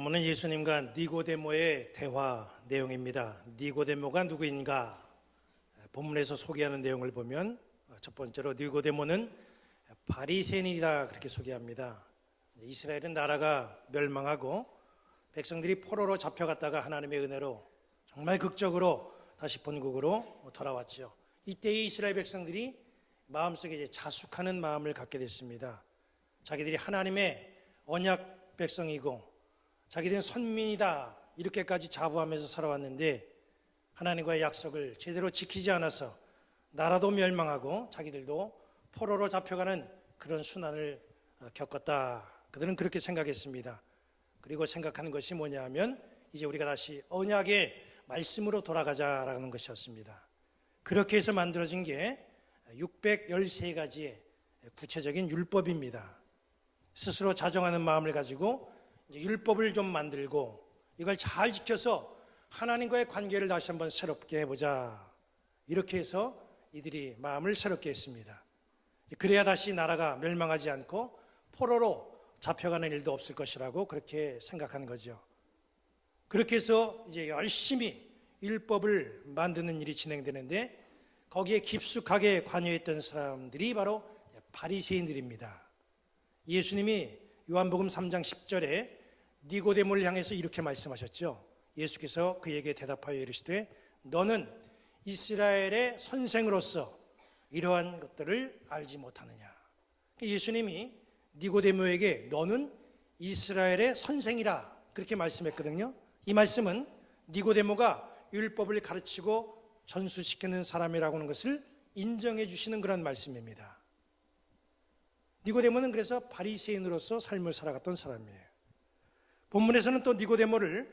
본문은 예수님과 니고데모의 대화 내용입니다. 니고데모가 누구인가? 본문에서 소개하는 내용을 보면 첫 번째로 니고데모는 바리새인이다 그렇게 소개합니다. 이스라엘은 나라가 멸망하고 백성들이 포로로 잡혀갔다가 하나님의 은혜로 정말 극적으로 다시 본국으로 돌아왔죠. 이때의 이스라엘 백성들이 마음속에 이제 자숙하는 마음을 갖게 됐습니다. 자기들이 하나님의 언약 백성이고 자기들은 선민이다 이렇게까지 자부하면서 살아왔는데 하나님과의 약속을 제대로 지키지 않아서 나라도 멸망하고 자기들도 포로로 잡혀가는 그런 순환을 겪었다. 그들은 그렇게 생각했습니다. 그리고 생각하는 것이 뭐냐 하면 이제 우리가 다시 언약의 말씀으로 돌아가자라는 것이었습니다. 그렇게 해서 만들어진 게 613가지의 구체적인 율법입니다. 스스로 자정하는 마음을 가지고 이제 율법을 좀 만들고 이걸 잘 지켜서 하나님과의 관계를 다시 한번 새롭게 해보자. 이렇게 해서 이들이 마음을 새롭게 했습니다. 그래야 다시 나라가 멸망하지 않고 포로로 잡혀가는 일도 없을 것이라고 그렇게 생각하는 거죠. 그렇게 해서 이제 열심히 율법을 만드는 일이 진행되는데 거기에 깊숙하게 관여했던 사람들이 바로 바리새인들입니다. 예수님이 요한복음 3장 10절에 니고데모를 향해서 이렇게 말씀하셨죠. 예수께서 그에게 대답하여 이르시되 너는 이스라엘의 선생으로서 이러한 것들을 알지 못하느냐. 예수님이 니고데모에게 너는 이스라엘의 선생이라 그렇게 말씀했거든요. 이 말씀은 니고데모가 율법을 가르치고 전수시키는 사람이라고 하는 것을 인정해 주시는 그런 말씀입니다. 니고데모는 그래서 바리새인으로서 삶을 살아갔던 사람이에요. 본문에서는 또 니고데모를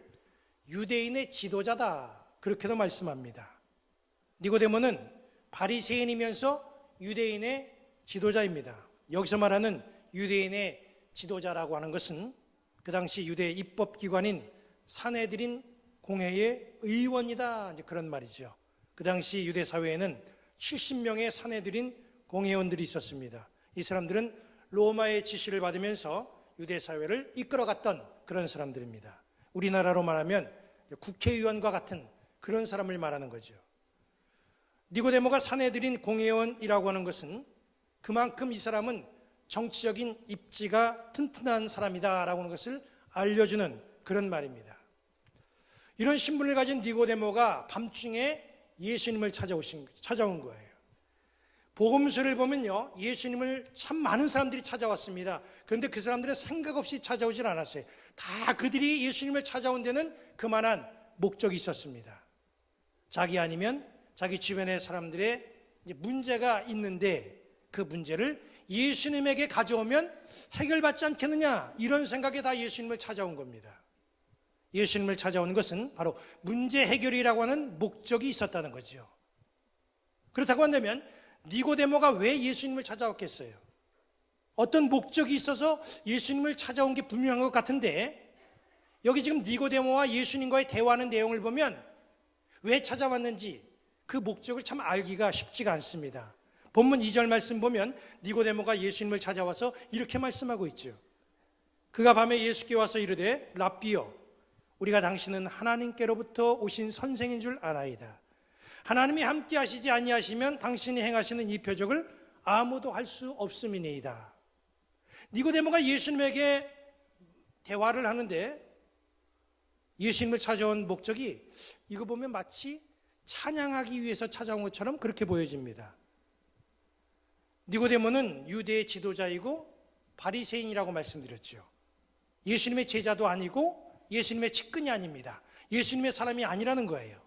유대인의 지도자다 그렇게도 말씀합니다. 니고데모는 바리새인이면서 유대인의 지도자입니다. 여기서 말하는 유대인의 지도자라고 하는 것은 그 당시 유대 입법기관인 산헤드린 공회의 의원이다 이제 그런 말이죠. 그 당시 유대 사회에는 70명의 산헤드린 공회원들이 있었습니다. 이 사람들은 로마의 지시를 받으면서 유대 사회를 이끌어갔던 그런 사람들입니다. 우리나라로 말하면 국회의원과 같은 그런 사람을 말하는 거죠. 니고데모가 산헤드린 공회원이라고 하는 것은 그만큼 이 사람은 정치적인 입지가 튼튼한 사람이다라고 하는 것을 알려주는 그런 말입니다. 이런 신분을 가진 니고데모가 밤중에 예수님을 찾아온 거예요. 복음서를 보면요, 예수님을 참 많은 사람들이 찾아왔습니다. 그런데 그 사람들은 생각 없이 찾아오질 않았어요. 다 그들이 예수님을 찾아온 데는 그만한 목적이 있었습니다. 자기 아니면 자기 주변의 사람들의 이제 문제가 있는데 그 문제를 예수님에게 가져오면 해결받지 않겠느냐 이런 생각에 다 예수님을 찾아온 겁니다. 예수님을 찾아온 것은 바로 문제 해결이라고 하는 목적이 있었다는 거죠. 그렇다고 한다면 니고데모가 왜 예수님을 찾아왔겠어요? 어떤 목적이 있어서 예수님을 찾아온 게 분명한 것 같은데 여기 지금 니고데모와 예수님과의 대화하는 내용을 보면 왜 찾아왔는지 그 목적을 참 알기가 쉽지가 않습니다. 본문 2절 말씀 보면 니고데모가 예수님을 찾아와서 이렇게 말씀하고 있죠. 그가 밤에 예수께 와서 이르되 랍비여 우리가 당신은 하나님께로부터 오신 선생인 줄 아나이다. 하나님이 함께 하시지 아니하시면 당신이 행하시는 이 표적을 아무도 할 수 없음이니이다. 니고데모가 예수님에게 대화를 하는데 예수님을 찾아온 목적이 이거 보면 마치 찬양하기 위해서 찾아온 것처럼 그렇게 보여집니다. 니고데모는 유대의 지도자이고 바리새인이라고 말씀드렸죠. 예수님의 제자도 아니고 예수님의 측근이 아닙니다. 예수님의 사람이 아니라는 거예요.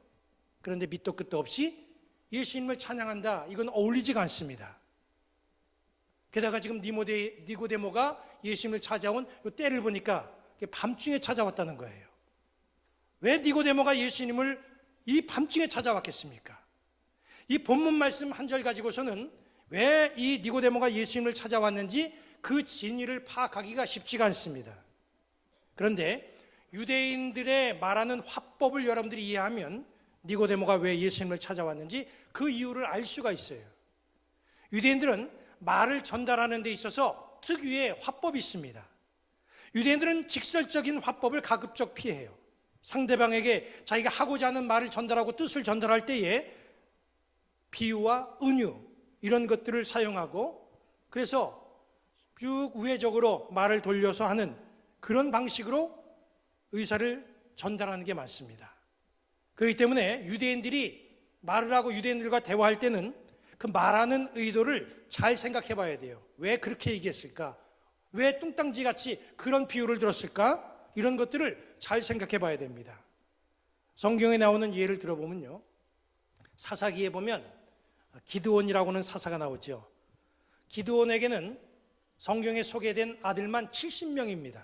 그런데 밑도 끝도 없이 예수님을 찬양한다. 이건 어울리지가 않습니다. 게다가 지금 니고데모가 예수님을 찾아온 이 때를 보니까 밤중에 찾아왔다는 거예요. 왜 니고데모가 예수님을 이 밤중에 찾아왔겠습니까? 이 본문 말씀 한 절 가지고서는 왜 이 니고데모가 예수님을 찾아왔는지 그 진위를 파악하기가 쉽지가 않습니다. 그런데 유대인들의 말하는 화법을 여러분들이 이해하면 니고데모가 왜 예수님을 찾아왔는지 그 이유를 알 수가 있어요. 유대인들은 말을 전달하는 데 있어서 특유의 화법이 있습니다. 유대인들은 직설적인 화법을 가급적 피해요. 상대방에게 자기가 하고자 하는 말을 전달하고 뜻을 전달할 때에 비유와 은유 이런 것들을 사용하고, 그래서 쭉 우회적으로 말을 돌려서 하는 그런 방식으로 의사를 전달하는 게 많습니다. 그렇기 때문에 유대인들이 말을 하고 유대인들과 대화할 때는 그 말하는 의도를 잘 생각해 봐야 돼요. 왜 그렇게 얘기했을까? 왜 뚱땅지같이 그런 비유를 들었을까? 이런 것들을 잘 생각해 봐야 됩니다. 성경에 나오는 예를 들어보면요, 사사기에 보면 기드온이라고 하는 사사가 나오죠. 기드온에게는 성경에 소개된 아들만 70명입니다.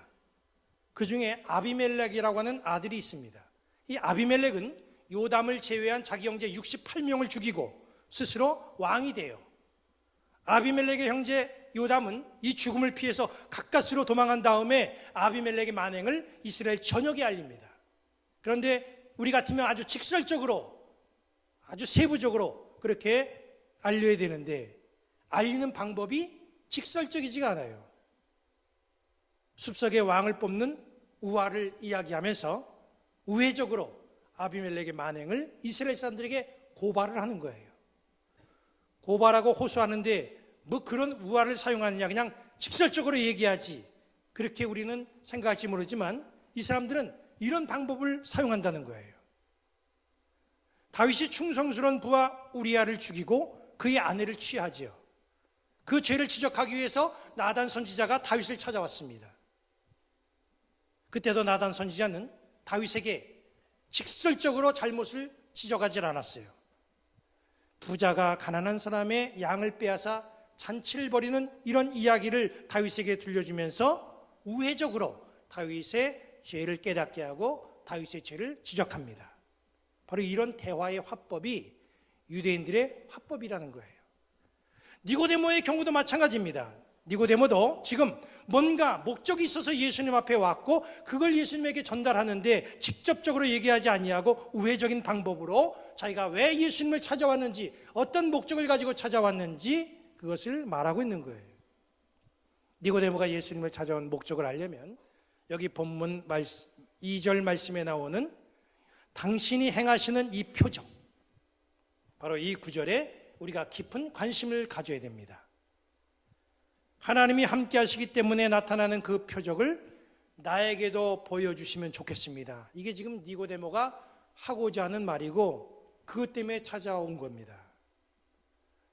그 중에 아비멜렉이라고 하는 아들이 있습니다. 이 아비멜렉은 요담을 제외한 자기 형제 68명을 죽이고 스스로 왕이 돼요. 아비멜렉의 형제 요담은 이 죽음을 피해서 가까스로 도망한 다음에 아비멜렉의 만행을 이스라엘 전역에 알립니다. 그런데 우리 같으면 아주 직설적으로, 아주 세부적으로 그렇게 알려야 되는데 알리는 방법이 직설적이지가 않아요. 숲속의 왕을 뽑는 우화를 이야기하면서 우회적으로 아비멜렉의 만행을 이스라엘 사람들에게 고발을 하는 거예요. 고발하고 호소하는데 뭐 그런 우화를 사용하느냐, 그냥 직설적으로 얘기하지, 그렇게 우리는 생각할지 모르지만 이 사람들은 이런 방법을 사용한다는 거예요. 다윗이 충성스러운 부하 우리아를 죽이고 그의 아내를 취하지요. 그 죄를 지적하기 위해서 나단 선지자가 다윗을 찾아왔습니다. 그때도 나단 선지자는 다윗에게 직설적으로 잘못을 지적하지 않았어요. 부자가 가난한 사람의 양을 빼앗아 잔치를 벌이는 이런 이야기를 다윗에게 들려주면서 우회적으로 다윗의 죄를 깨닫게 하고 다윗의 죄를 지적합니다. 바로 이런 대화의 화법이 유대인들의 화법이라는 거예요. 니고데모의 경우도 마찬가지입니다. 니고데모도 지금 뭔가 목적이 있어서 예수님 앞에 왔고 그걸 예수님에게 전달하는데 직접적으로 얘기하지 아니하고 우회적인 방법으로 자기가 왜 예수님을 찾아왔는지, 어떤 목적을 가지고 찾아왔는지 그것을 말하고 있는 거예요. 니고데모가 예수님을 찾아온 목적을 알려면 여기 본문 2절 말씀에 나오는 당신이 행하시는 이 표적, 바로 이 구절에 우리가 깊은 관심을 가져야 됩니다. 하나님이 함께 하시기 때문에 나타나는 그 표적을 나에게도 보여주시면 좋겠습니다. 이게 지금 니고데모가 하고자 하는 말이고 그것 때문에 찾아온 겁니다.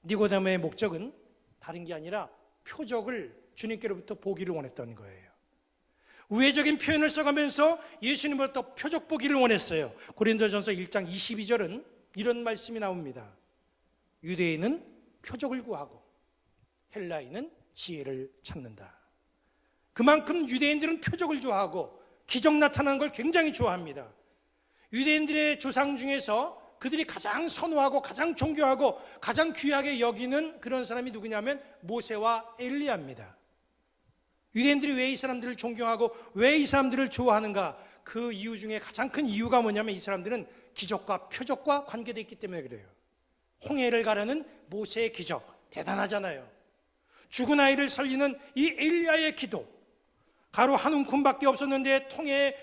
니고데모의 목적은 다른 게 아니라 표적을 주님께로부터 보기를 원했던 거예요. 우회적인 표현을 써가면서 예수님으로부터 표적 보기를 원했어요. 고린도전서 1장 22절은 이런 말씀이 나옵니다. 유대인은 표적을 구하고 헬라인은 지혜를 찾는다. 그만큼 유대인들은 표적을 좋아하고 기적 나타나는 걸 굉장히 좋아합니다. 유대인들의 조상 중에서 그들이 가장 선호하고 가장 존경하고 가장 귀하게 여기는 그런 사람이 누구냐면 모세와 엘리야입니다. 유대인들이 왜 이 사람들을 존경하고 왜 이 사람들을 좋아하는가? 그 이유 중에 가장 큰 이유가 뭐냐면 이 사람들은 기적과 표적과 관계되어 있기 때문에 그래요. 홍해를 가르는 모세의 기적 대단하잖아요. 죽은 아이를 살리는 이 엘리야의 기도, 가루 한 움큼밖에 없었는데 통에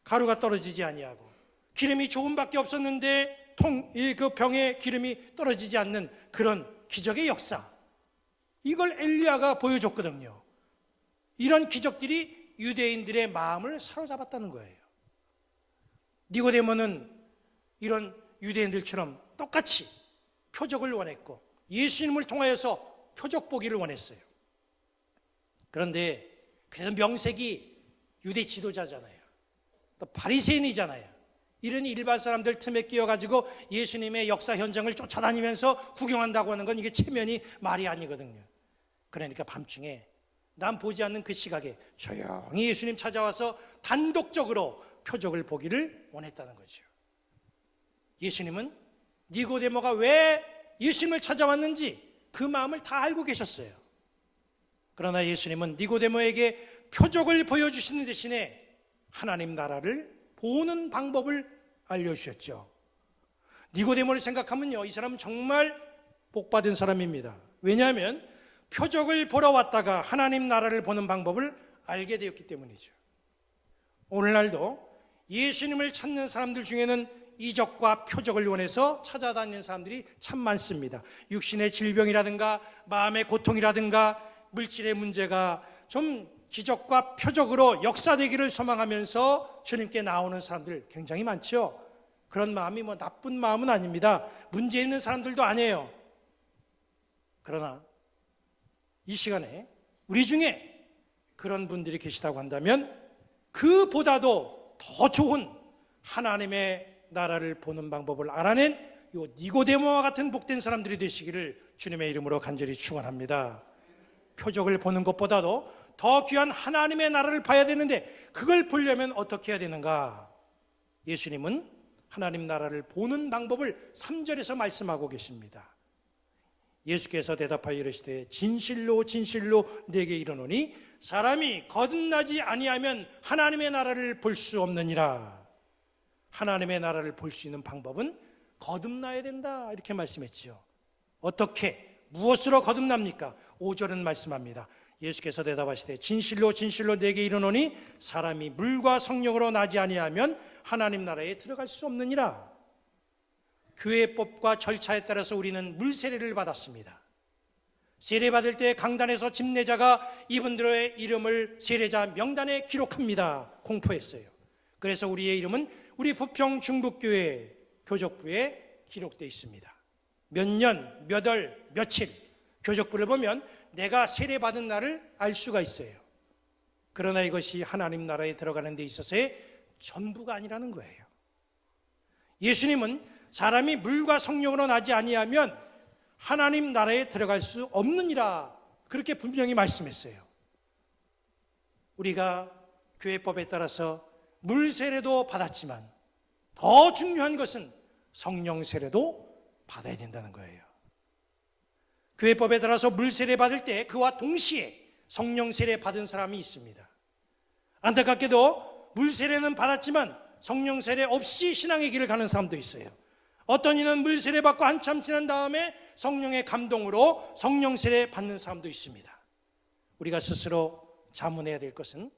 가루가 떨어지지 아니하고 기름이 조금밖에 없었는데 그 병에 기름이 떨어지지 않는 그런 기적의 역사, 이걸 엘리야가 보여줬거든요. 이런 기적들이 유대인들의 마음을 사로잡았다는 거예요. 니고데모는 이런 유대인들처럼 똑같이 표적을 원했고 예수님을 통하여서 표적 보기를 원했어요. 그런데 그래도 명색이 유대 지도자잖아요. 또 바리새인이잖아요. 이런 일반 사람들 틈에 끼어가지고 예수님의 역사 현장을 쫓아다니면서 구경한다고 하는 건 이게 체면이 말이 아니거든요. 그러니까 밤중에 남 보지 않는 그 시각에 조용히 예수님 찾아와서 단독적으로 표적을 보기를 원했다는 거죠. 예수님은 니고데모가 왜 예수님을 찾아왔는지 그 마음을 다 알고 계셨어요. 그러나 예수님은 니고데모에게 표적을 보여주시는 대신에 하나님 나라를 보는 방법을 알려주셨죠. 니고데모를 생각하면요, 이 사람은 정말 복받은 사람입니다. 왜냐하면 표적을 보러 왔다가 하나님 나라를 보는 방법을 알게 되었기 때문이죠. 오늘날도 예수님을 찾는 사람들 중에는 이적과 표적을 원해서 찾아다니는 사람들이 참 많습니다. 육신의 질병이라든가 마음의 고통이라든가 물질의 문제가 좀 기적과 표적으로 역사되기를 소망하면서 주님께 나오는 사람들 굉장히 많죠. 그런 마음이 나쁜 마음은 아닙니다. 문제 있는 사람들도 아니에요. 그러나 이 시간에 우리 중에 그런 분들이 계시다고 한다면 그보다도 더 좋은 하나님의 나라를 보는 방법을 알아낸 요 니고데모와 같은 복된 사람들이 되시기를 주님의 이름으로 간절히 축원합니다. 표적을 보는 것보다도 더 귀한 하나님의 나라를 봐야 되는데 그걸 보려면 어떻게 해야 되는가? 예수님은 하나님 나라를 보는 방법을 3절에서 말씀하고 계십니다. 예수께서 대답하여 이르시되 진실로 진실로 내게 이르노니 사람이 거듭나지 아니하면 하나님의 나라를 볼 수 없느니라. 하나님의 나라를 볼 수 있는 방법은 거듭나야 된다 이렇게 말씀했지요. 어떻게 무엇으로 거듭납니까? 5절은 말씀합니다. 예수께서 대답하시되 진실로 진실로 내게 이르노니 사람이 물과 성령으로 나지 아니하면 하나님 나라에 들어갈 수 없느니라. 교회법과 절차에 따라서 우리는 물세례를 받았습니다. 세례받을 때 강단에서 집례자가 이분들의 이름을 세례자 명단에 기록합니다. 공포했어요. 그래서 우리의 이름은 우리 부평 중국교회 교적부에 기록되어 있습니다. 몇 년, 몇 월, 며칠 교적부를 보면 내가 세례받은 날을 알 수가 있어요. 그러나 이것이 하나님 나라에 들어가는 데 있어서의 전부가 아니라는 거예요. 예수님은 사람이 물과 성령으로 나지 아니하면 하나님 나라에 들어갈 수 없느니라 그렇게 분명히 말씀했어요. 우리가 교회법에 따라서 물 세례도 받았지만 더 중요한 것은 성령 세례도 받아야 된다는 거예요. 교회법에 따라서 물 세례 받을 때 그와 동시에 성령 세례 받은 사람이 있습니다. 안타깝게도 물 세례는 받았지만 성령 세례 없이 신앙의 길을 가는 사람도 있어요. 어떤 이는 물 세례 받고 한참 지난 다음에 성령의 감동으로 성령 세례 받는 사람도 있습니다. 우리가 스스로 자문해야 될 것은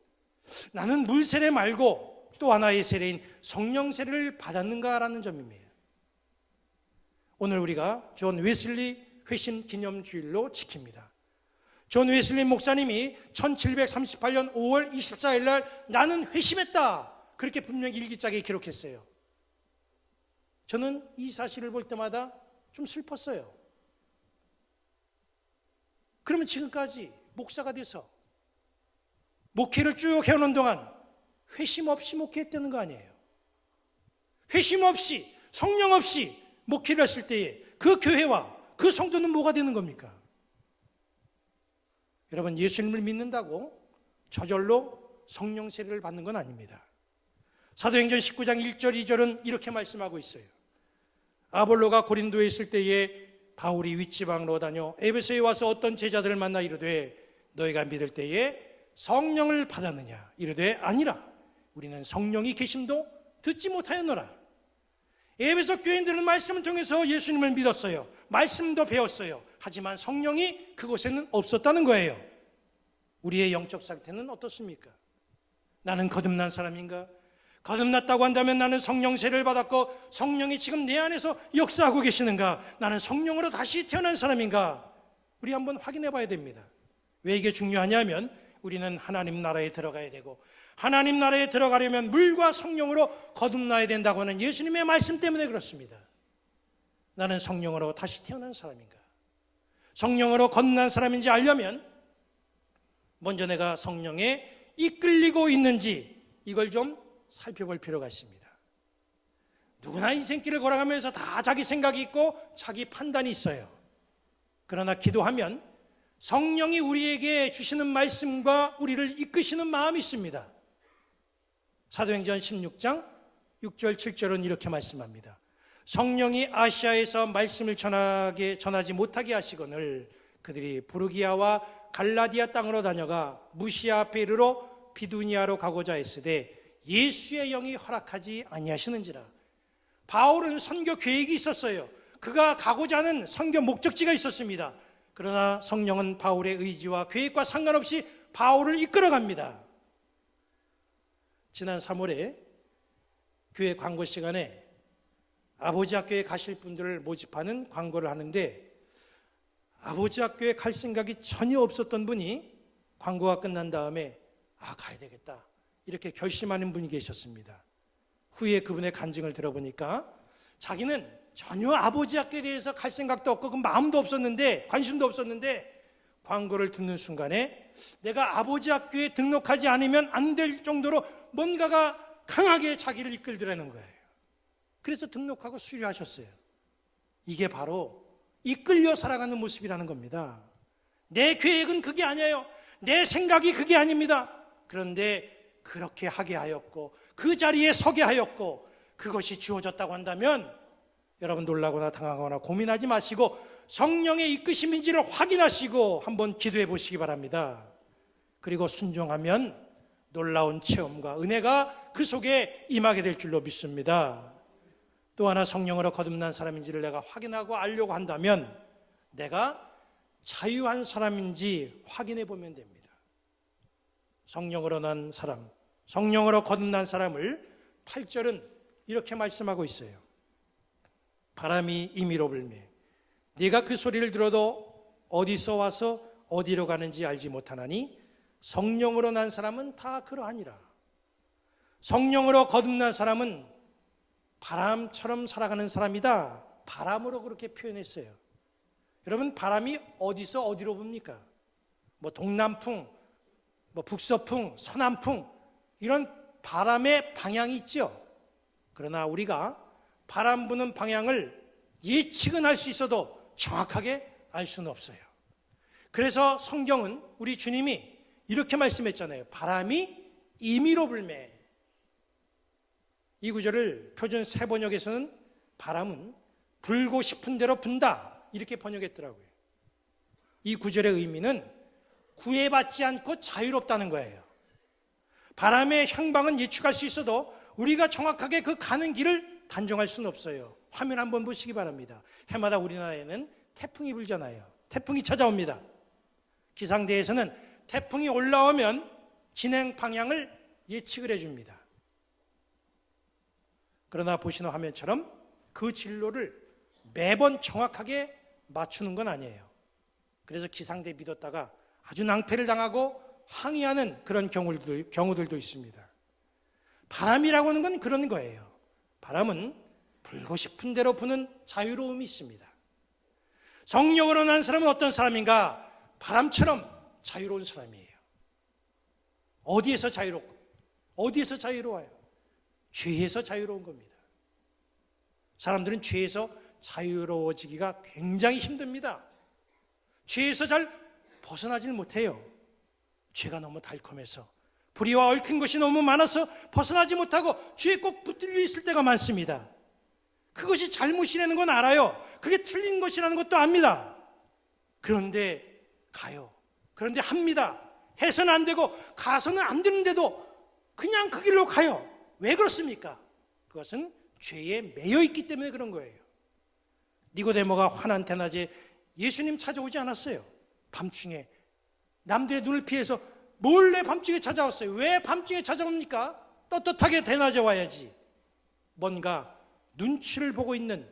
나는 물 세례 말고 또 하나의 세례인 성령 세례를 받았는가라는 점입니다. 오늘 우리가 존 웨슬리 회심 기념주일로 지킵니다. 존 웨슬리 목사님이 1738년 5월 24일 날 나는 회심했다 그렇게 분명히 일기장에 기록했어요. 저는 이 사실을 볼 때마다 좀 슬펐어요. 그러면 지금까지 목사가 돼서 목회를 쭉 해오는 동안 회심 없이 목회했다는 거 아니에요. 회심 없이 성령 없이 목회를 했을 때에 그 교회와 그 성도는 뭐가 되는 겁니까? 여러분, 예수님을 믿는다고 저절로 성령 세례를 받는 건 아닙니다. 사도행전 19장 1절 2절은 이렇게 말씀하고 있어요. 아볼로가 고린도에 있을 때에 바울이 윗지방으로 다녀 에베소에 와서 어떤 제자들을 만나 이르되 너희가 믿을 때에 성령을 받았느냐? 이르되 아니라 우리는 성령이 계심도 듣지 못하였노라. 에베소 교인들은 말씀을 통해서 예수님을 믿었어요. 말씀도 배웠어요. 하지만 성령이 그곳에는 없었다는 거예요. 우리의 영적 상태는 어떻습니까? 나는 거듭난 사람인가? 거듭났다고 한다면 나는 성령 세례를 받았고 성령이 지금 내 안에서 역사하고 계시는가? 나는 성령으로 다시 태어난 사람인가? 우리 한번 확인해 봐야 됩니다. 왜 이게 중요하냐면 우리는 하나님 나라에 들어가야 되고 하나님 나라에 들어가려면 물과 성령으로 거듭나야 된다고 하는 예수님의 말씀 때문에 그렇습니다. 나는 성령으로 다시 태어난 사람인가? 성령으로 거듭난 사람인지 알려면 먼저 내가 성령에 이끌리고 있는지 이걸 좀 살펴볼 필요가 있습니다. 누구나 인생길을 걸어가면서 다 자기 생각이 있고 자기 판단이 있어요. 그러나 기도하면 성령이 우리에게 주시는 말씀과 우리를 이끄시는 마음이 있습니다. 사도행전 16장 6절 7절은 이렇게 말씀합니다. 성령이 아시아에서 말씀을 전하지 못하게 하시거늘 그들이 부르기아와 갈라디아 땅으로 다녀가 무시아 앞에 이르러 비두니아로 가고자 했으되 예수의 영이 허락하지 아니하시는지라. 바울은 선교 계획이 있었어요. 그가 가고자 하는 선교 목적지가 있었습니다. 그러나 성령은 바울의 의지와 계획과 상관없이 바울을 이끌어갑니다. 지난 3월에 교회 광고 시간에 아버지 학교에 가실 분들을 모집하는 광고를 하는데 아버지 학교에 갈 생각이 전혀 없었던 분이 광고가 끝난 다음에 가야 되겠다 이렇게 결심하는 분이 계셨습니다. 후에 그분의 간증을 들어보니까 자기는 전혀 아버지 학교에 대해서 갈 생각도 없고 그 마음도 없었는데 관심도 없었는데 광고를 듣는 순간에 내가 아버지 학교에 등록하지 않으면 안 될 정도로 뭔가가 강하게 자기를 이끌더라는 거예요. 그래서 등록하고 수료하셨어요. 이게 바로 이끌려 살아가는 모습이라는 겁니다. 내 계획은 그게 아니에요. 내 생각이 그게 아닙니다. 그런데 그렇게 하게 하였고 그 자리에 서게 하였고 그것이 주어졌다고 한다면 여러분 놀라거나 당하거나 고민하지 마시고 성령의 이끄심인지를 확인하시고 한번 기도해 보시기 바랍니다. 그리고 순종하면 놀라운 체험과 은혜가 그 속에 임하게 될 줄로 믿습니다. 또 하나 성령으로 거듭난 사람인지를 내가 확인하고 알려고 한다면 내가 자유한 사람인지 확인해 보면 됩니다. 성령으로 난 사람, 성령으로 거듭난 사람을 8절은 이렇게 말씀하고 있어요. 바람이 임의로 불매 네가 그 소리를 들어도 어디서 와서 어디로 가는지 알지 못하나니 성령으로 난 사람은 다 그러하니라. 성령으로 거듭난 사람은 바람처럼 살아가는 사람이다. 바람으로 그렇게 표현했어요. 여러분 바람이 어디서 어디로 붑니까? 뭐 동남풍, 뭐 북서풍, 서남풍 이런 바람의 방향이 있죠. 그러나 우리가 바람 부는 방향을 예측은 할 수 있어도 정확하게 알 수는 없어요. 그래서 성경은 우리 주님이 이렇게 말씀했잖아요. 바람이 임의로 불매. 이 구절을 표준 새 번역에서는 바람은 불고 싶은 대로 분다 이렇게 번역했더라고요. 이 구절의 의미는 구애받지 않고 자유롭다는 거예요. 바람의 향방은 예측할 수 있어도 우리가 정확하게 그 가는 길을 단정할 수는 없어요. 화면 한번 보시기 바랍니다. 해마다 우리나라에는 태풍이 불잖아요. 태풍이 찾아옵니다. 기상대에서는 태풍이 올라오면 진행 방향을 예측을 해줍니다. 그러나 보시는 화면처럼 그 진로를 매번 정확하게 맞추는 건 아니에요. 그래서 기상대 믿었다가 아주 낭패를 당하고 항의하는 그런 경우들도 있습니다. 바람이라고 하는 건 그런 거예요. 바람은 불고 싶은 대로 부는 자유로움이 있습니다. 성령으로 난 사람은 어떤 사람인가? 바람처럼 자유로운 사람이에요. 어디에서 자유롭고? 어디에서 자유로워요? 죄에서 자유로운 겁니다. 사람들은 죄에서 자유로워지기가 굉장히 힘듭니다. 죄에서 잘 벗어나질 못해요. 죄가 너무 달콤해서 불의와 얽힌 것이 너무 많아서 벗어나지 못하고 죄에 꼭 붙들려 있을 때가 많습니다. 그것이 잘못이라는 건 알아요. 그게 틀린 것이라는 것도 압니다. 그런데 가요. 그런데 합니다. 해서는 안 되고 가서는 안 되는데도 그냥 그 길로 가요. 왜 그렇습니까? 그것은 죄에 매여 있기 때문에 그런 거예요. 니고데모가 환한 대낮에 예수님 찾아오지 않았어요. 밤중에 남들의 눈을 피해서 몰래 밤중에 찾아왔어요. 왜 밤중에 찾아옵니까? 떳떳하게 대낮에 와야지. 뭔가 눈치를 보고 있는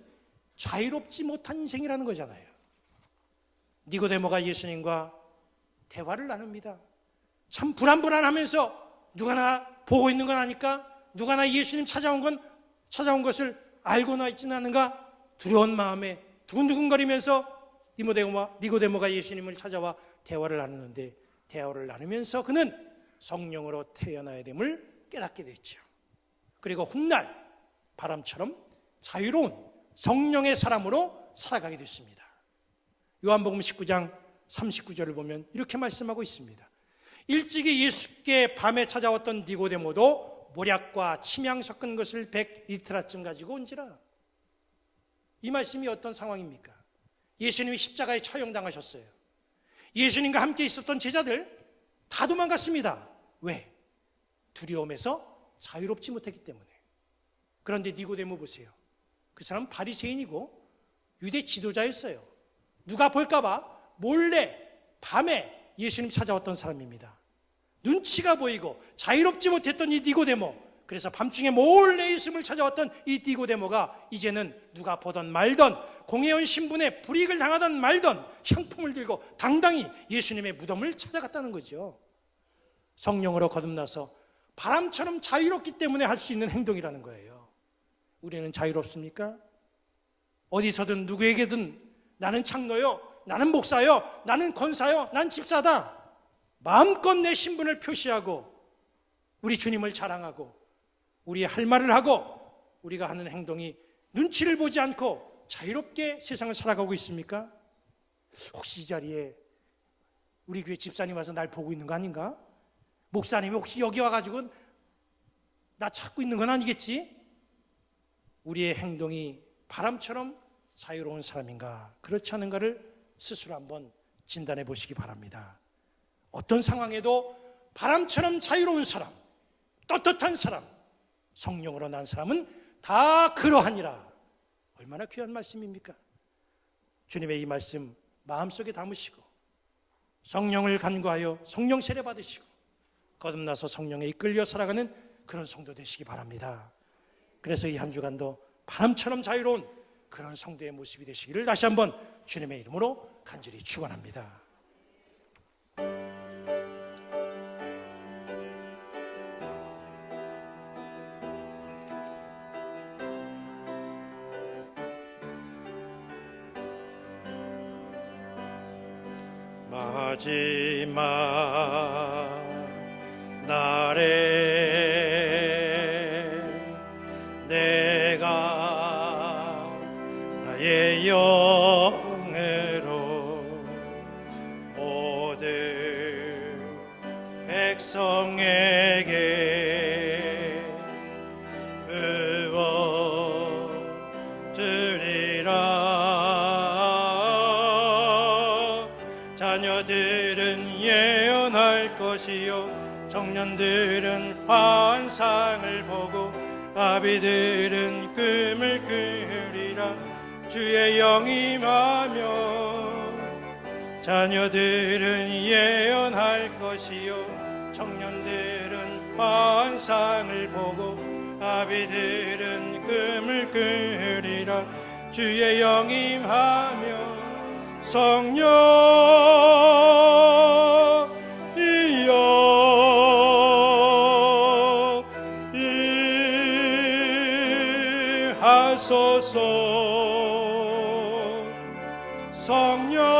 자유롭지 못한 인생이라는 거잖아요. 니고데모가 예수님과 대화를 나눕니다. 참 불안불안하면서 누가 나 보고 있는 건 아닐까? 누가 나 예수님 찾아온 것을 알고나 있지는 않은가? 두려운 마음에 두근두근거리면서 니고데모가 예수님을 찾아와 대화를 나누는데 대화를 나누면서 그는 성령으로 태어나야 됨을 깨닫게 됐죠. 그리고 훗날 바람처럼 자유로운 성령의 사람으로 살아가게 됐습니다. 요한복음 19장 39절을 보면 이렇게 말씀하고 있습니다. 일찍이 예수께 밤에 찾아왔던 니고데모도 모략과 침향 섞은 것을 100리트라쯤 가지고 온지라. 이 말씀이 어떤 상황입니까? 예수님이 십자가에 처형당하셨어요. 예수님과 함께 있었던 제자들 다 도망갔습니다. 왜? 두려움에서 자유롭지 못했기 때문에. 그런데 니고데모 보세요. 그 사람은 바리새인이고 유대 지도자였어요. 누가 볼까 봐 몰래 밤에 예수님 찾아왔던 사람입니다. 눈치가 보이고 자유롭지 못했던 이 니고데모, 그래서 밤중에 몰래 예수님을 찾아왔던 이 니고데모가 이제는 누가 보던 말던, 공회원 신분에 불이익을 당하던 말던 향품을 들고 당당히 예수님의 무덤을 찾아갔다는 거죠. 성령으로 거듭나서 바람처럼 자유롭기 때문에 할 수 있는 행동이라는 거예요. 우리는 자유롭습니까? 어디서든 누구에게든 나는 장로요, 나는 목사요, 나는 권사요, 난 집사다, 마음껏 내 신분을 표시하고 우리 주님을 자랑하고 우리의 할 말을 하고 우리가 하는 행동이 눈치를 보지 않고 자유롭게 세상을 살아가고 있습니까? 혹시 이 자리에 우리 교회 집사님 와서 날 보고 있는 거 아닌가? 목사님이 혹시 여기 와가지고 나 찾고 있는 건 아니겠지? 우리의 행동이 바람처럼 자유로운 사람인가, 그렇지 않은가를 스스로 한번 진단해 보시기 바랍니다. 어떤 상황에도 바람처럼 자유로운 사람, 떳떳한 사람, 성령으로 난 사람은 다 그러하니라. 얼마나 귀한 말씀입니까? 주님의 이 말씀 마음속에 담으시고 성령을 간구하여 성령 세례 받으시고 거듭나서 성령에 이끌려 살아가는 그런 성도 되시기 바랍니다. 그래서 이 한 주간도 바람처럼 자유로운 그런 성도의 모습이 되시기를 다시 한번 주님의 이름으로 간절히 축원합니다. 마지막 날에 내가 나의 영으로 모든 백성에게 부어주리라. 자녀들은 예언할 것이요 청년들은 환상을 보고 아비들은 꿈을 꾸리라. 주의 영이 임하며 자녀들은 예언할 것이요 청년들은 환상을 보고 아비들은 꿈을 꾸리라. 주의 영이 임하며 성령이여 임하소서. 성령이여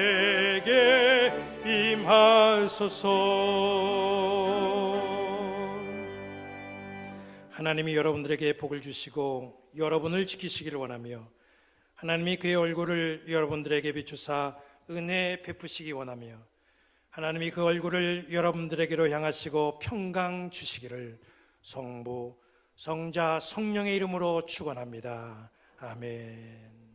우리에게 임하소서. 하나님이 여러분들에게 복을 주시고 여러분을 지키시기를 원하며 하나님이 그의 얼굴을 여러분들에게 비추사 은혜 베푸시기 원하며 하나님이 그 얼굴을 여러분들에게로 향하시고 평강 주시기를 성부, 성자, 성령의 이름으로 축원합니다. 아멘.